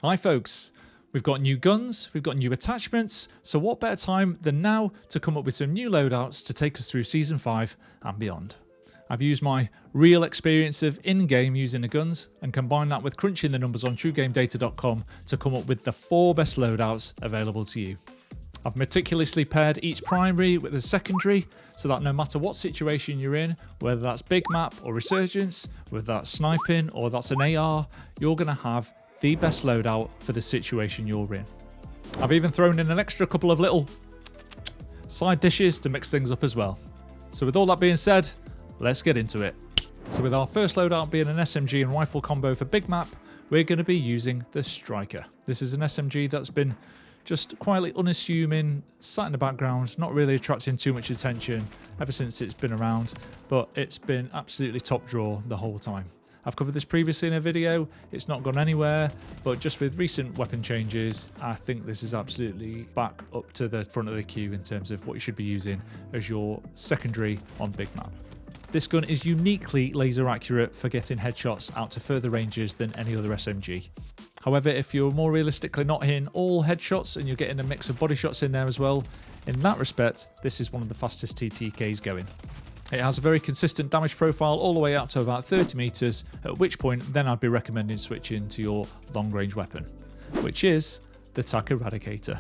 Hi folks, we've got new guns, we've got new attachments, so what better time than now to come up with some new loadouts to take us through Season 5 and beyond. I've used my real experience of in-game using the guns and combined that with crunching the numbers on TrueGameData.com to come up with the 4 best loadouts available to you. I've meticulously paired each primary with a secondary so that no matter what situation you're in, whether that's big map or resurgence, whether that's sniping or that's an AR, you're going to have the best loadout for the situation you're in. I've even thrown in an extra couple of little side dishes to mix things up as well. So with all that being said, let's get into it. So with our first loadout being an SMG and rifle combo for big map, we're going to be using the Striker. This is an SMG that's been just quietly unassuming, sat in the background, not really attracting too much attention ever since it's been around, but it's been absolutely top draw the whole time. I've covered this previously in a video, it's not gone anywhere, but just with recent weapon changes, I think this is absolutely back up to the front of the queue in terms of what you should be using as your secondary on big map. This gun is uniquely laser accurate for getting headshots out to further ranges than any other SMG. However, if you're more realistically not hitting all headshots and you're getting a mix of body shots in there as well, in that respect, this is one of the fastest TTKs going. It has a very consistent damage profile all the way out to about 30 meters, at which point then I'd be recommending switching to your long range weapon, which is the Taq Eradicator.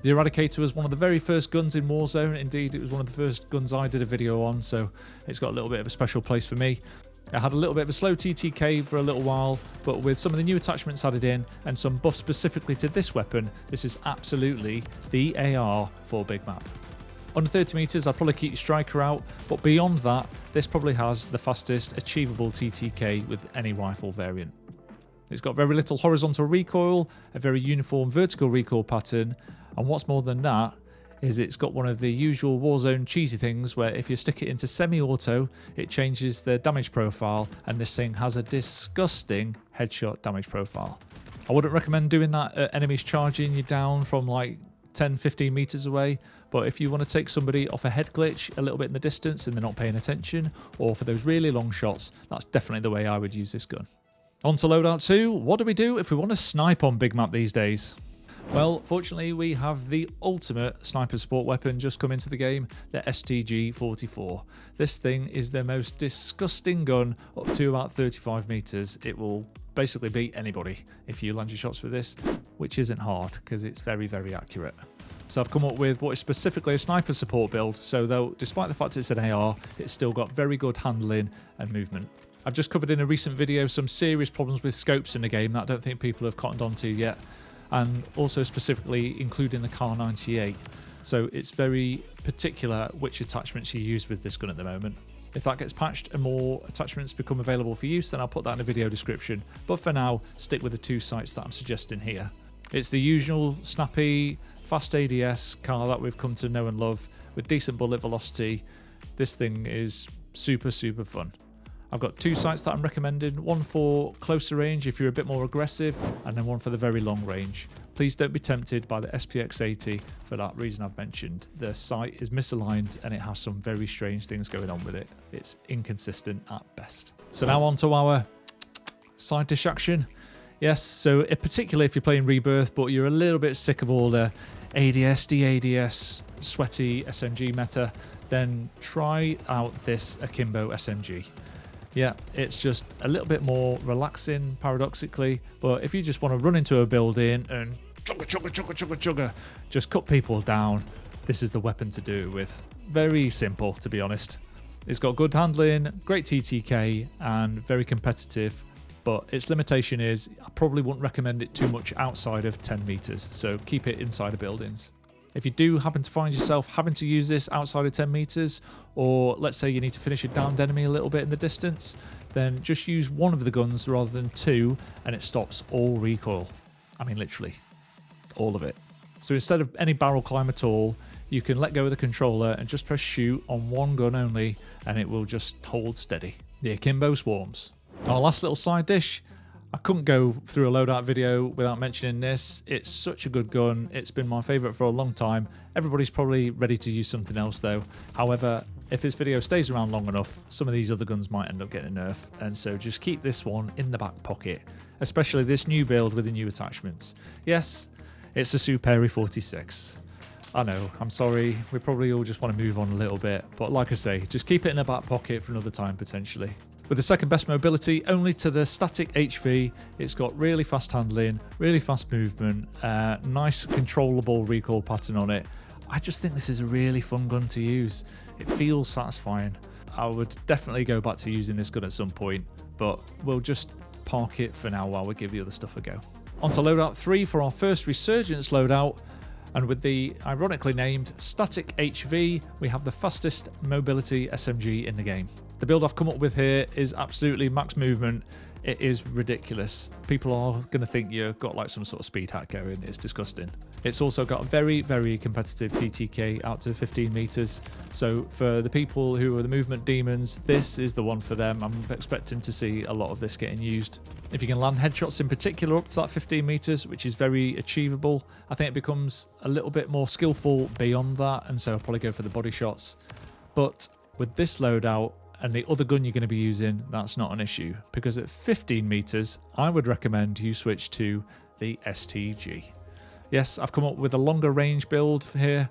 The Eradicator was one of the very first guns in Warzone. Indeed, it was one of the first guns I did a video on, so it's got a little bit of a special place for me. It had a little bit of a slow TTK for a little while, but with some of the new attachments added in and some buffs specifically to this weapon, this is absolutely the AR for big map. Under 30 meters, I'd probably keep your Striker out, but beyond that, this probably has the fastest achievable TTK with any rifle variant. It's got very little horizontal recoil, a very uniform vertical recoil pattern, and what's more than that is it's got one of the usual Warzone cheesy things where if you stick it into semi-auto, it changes the damage profile, and this thing has a disgusting headshot damage profile. I wouldn't recommend doing that at enemies charging you down from like 10-15 meters away, but if you want to take somebody off a head glitch a little bit in the distance and they're not paying attention, or for those really long shots, that's definitely the way I would use this gun. On to loadout 2. What do we do if we want to snipe on big map these days? Well, fortunately, we have the ultimate sniper support weapon just come into the game, the STG-44. This thing is the most disgusting gun up to about 35 meters. It will basically beat anybody if you land your shots with this, which isn't hard because it's very, very accurate. So I've come up with what is specifically a sniper support build, so though despite the fact it's an AR, it's still got very good handling and movement. I've just covered in a recent video some serious problems with scopes in the game that I don't think people have cottoned onto yet, and also specifically including the Kar 98. So it's very particular which attachments you use with this gun at the moment. If that gets patched and more attachments become available for use, then I'll put that in the video description. But for now, stick with the 2 sights that I'm suggesting here. It's the usual snappy, fast ADS car that we've come to know and love with decent bullet velocity. This thing is super, super fun. I've got 2 sights that I'm recommending, one for closer range if you're a bit more aggressive, and then one for the very long range. Please don't be tempted by the SPX80 for that reason I've mentioned. The sight is misaligned and it has some very strange things going on with it. It's inconsistent at best. So now on to our side dish action. Yes, so particularly if you're playing Rebirth, but you're a little bit sick of all the ADS, DADS, sweaty SMG meta, then try out this Akimbo SMG. Yeah, it's just a little bit more relaxing, paradoxically, but if you just want to run into a building and chugga, just cut people down, this is the weapon to do it with. Very simple, to be honest. It's got good handling, great TTK, and very competitive, but its limitation is I probably wouldn't recommend it too much outside of 10 meters, so keep it inside of buildings. If you do happen to find yourself having to use this outside of 10 meters, or let's say you need to finish a downed enemy a little bit in the distance, then just use one of the guns rather than 2 and it stops all recoil. I mean, literally, all of it. So instead of any barrel climb at all, you can let go of the controller and just press shoot on one gun only and it will just hold steady. The Akimbo Swarms. Our last little side dish, I couldn't go through a loadout video without mentioning this. It's such a good gun. It's been my favourite for a long time. Everybody's probably ready to use something else though. However, if this video stays around long enough, some of these other guns might end up getting a nerf. And so just keep this one in the back pocket, especially this new build with the new attachments. Yes, it's a Superi 46. I know, I'm sorry. We probably all just want to move on a little bit. But like I say, just keep it in the back pocket for another time potentially. With the second best mobility only to the static HV, it's got really fast handling, really fast movement, nice controllable recoil pattern on it. I just think this is a really fun gun to use. It feels satisfying. I would definitely go back to using this gun at some point, but we'll just park it for now while we give the other stuff a go. On to loadout 3 for our first Resurgence loadout. And with the ironically named Static HV, we have the fastest mobility SMG in the game. The build I've come up with here is absolutely max movement. It is ridiculous. People are going to think you've got like some sort of speed hack going. It's disgusting. It's also got a very, very competitive TTK out to 15 meters. So for the people who are the movement demons, this is the one for them. I'm expecting to see a lot of this getting used. If you can land headshots in particular up to that 15 meters, which is very achievable, I think it becomes a little bit more skillful beyond that. And so I'll probably go for the body shots. But with this loadout, and the other gun you're going to be using, that's not an issue. Because at 15 meters, I would recommend you switch to the STG. Yes, I've come up with a longer range build here.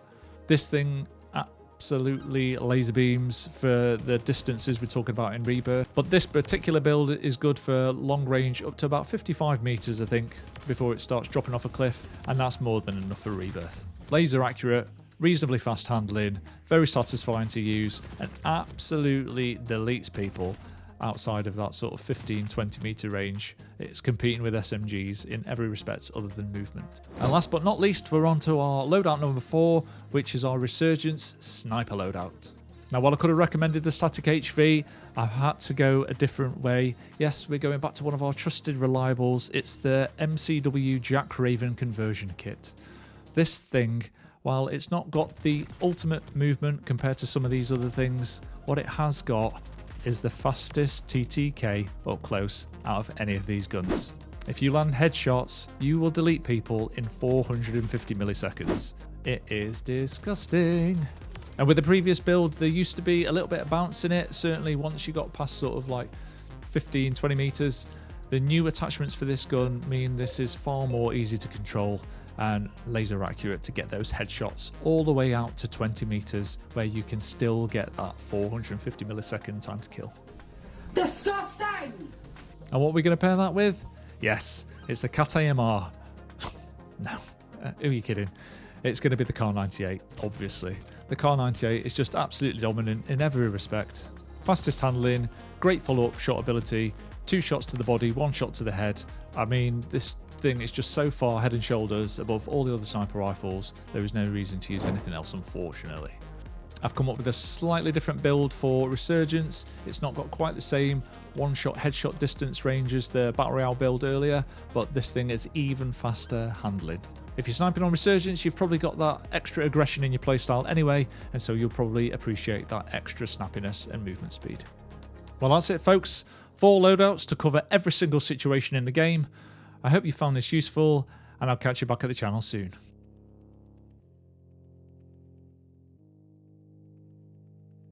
This thing absolutely laser beams for the distances we're talking about in Rebirth. But this particular build is good for long range up to about 55 meters, I think, before it starts dropping off a cliff. And that's more than enough for Rebirth. Laser accurate, reasonably fast handling, very satisfying to use, and absolutely deletes people outside of that sort of 15-20 meter range. It's competing with SMGs in every respect other than movement. And last but not least, we're on to our loadout number 4, which is our Resurgence Sniper Loadout. Now, while I could have recommended the Static HV, I've had to go a different way. Yes, we're going back to one of our trusted reliables. It's the MCW Jack Raven conversion kit. This thing, while it's not got the ultimate movement compared to some of these other things, what it has got is the fastest TTK up close out of any of these guns. If you land headshots, you will delete people in 450 milliseconds. It is disgusting. And with the previous build, there used to be a little bit of bounce in it. Certainly once you got past sort of like 15, 20 meters, the new attachments for this gun mean this is far more easy to control and laser accurate to get those headshots all the way out to 20 meters, where you can still get that 450 millisecond time to kill. Disgusting! And what are we going to pair that with? Yes, it's the Cat AMR. No, who are you kidding? It's going to be the Kar 98, obviously. The Kar 98 is just absolutely dominant in every respect. Fastest handling, great follow-up shot ability, 2 shots to the body, 1 shot to the head. I mean, this thing is just so far head and shoulders above all the other sniper rifles. There is no reason to use anything else, unfortunately. I've come up with a slightly different build for Resurgence. It's not got quite the same one-shot headshot distance range as the Battle Royale build earlier, but this thing is even faster handling. If you're sniping on Resurgence, you've probably got that extra aggression in your playstyle anyway, and so you'll probably appreciate that extra snappiness and movement speed. Well, that's it, folks. 4 loadouts to cover every single situation in the game. I hope you found this useful, and I'll catch you back at the channel soon.